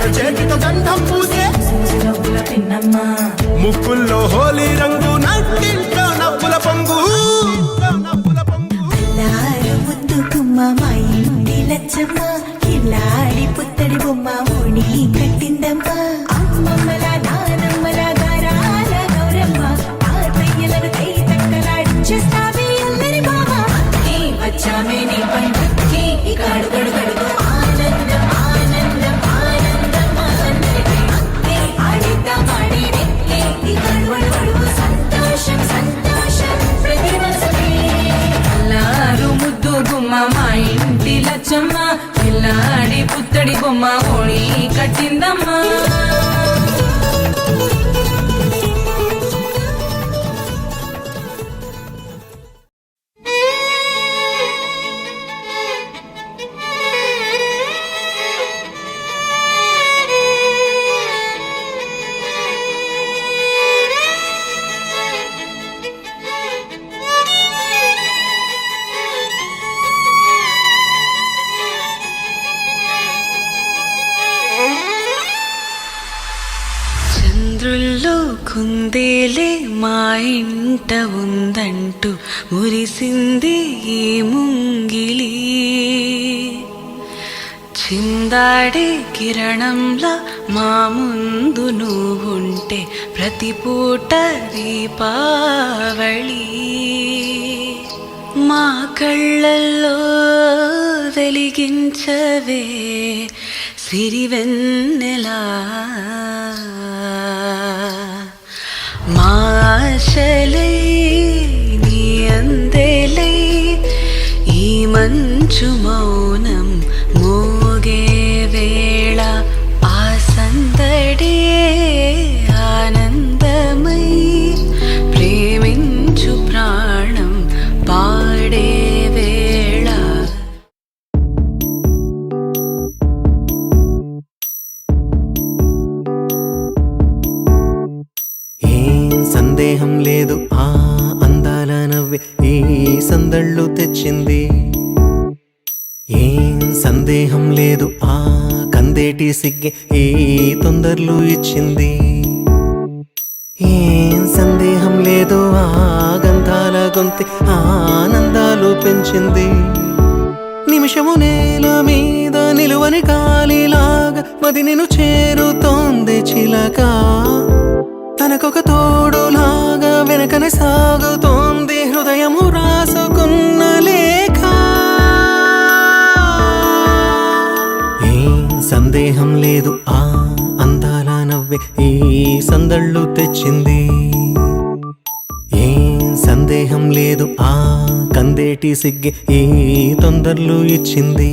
అరచేతితో గంధం పూసే ముక్కుల్లో హోలీ రంగు నట్టింట్లో నవ్వుల పొంగు ముద్దు గుమ్మ మా ఇంటి లచ్చమ్మ కిల్లాడి పుత్తడి బొమ్మ ఓణి కట్టిందమ్మా అమ్మమ్మల నానమ్మల గారాల గౌరమ్మ తాతయ్యలను కై తక్కలాడించేస్తావే అందరి బావ వచ్చామే నీ పండుగకి ఇక అడుగడు గడుగు ఆనందం ఆనందం ఆనందం ఆడిద్దాం ఆడేనే ఇక అడుగడు సంతోషం సంతోషం ప్రతి మనసుకి అల్లారు ముద్దు గుమ్మ మా ఇంటి లచ్చమ్మ పిల్లాడి పుత్తడి బొమ్మ ఓణి కట్టిందమ్మా చంద్రుల్లో కుందేలే మా ఇంట ఉందంటూ మురిసింది ఈ ముంగిలి చిందాడే కిరణంలా మా ముందు నువ్వుంటే ప్రతి పూట దీపావళి మా కళ్ళల్లో వెలిగించవే సిరివెన్నెలా మా ఆశలై నీ అందెలై ఈ మంచు మౌనం మోగే వేళ ఆ సందడే ఆనందమై ప్రేమించు ప్రాణం పాడే వేళ సందేహం లేదు ఆ అందాల నవ్వే ఈ సందళ్ళు తెచ్చింది ఏం సందేహం లేదు ఆ కందేటి సిగ్గే ఈ తొందరలు ఇచ్చింది ఏం సందేహం లేదు ఆ గంధాల గొంతె ఆనందాలు పెంచింది నిమిషము నేల మీద నిలువని కాలిలాగా మది నిన్ను చేరుతోంది చిలక తనకొక తోడులాగా వెనకనే సాగుతోంది హృదయము రాసుకున్న లేఖ ఏం సందేహం లేదు ఆ అందాల నవ్వే ఈ సందళ్ళు తెచ్చింది ఏం సందేహం లేదు ఆ కందేటి సిగ్గే ఈ తొందరలు ఇచ్చింది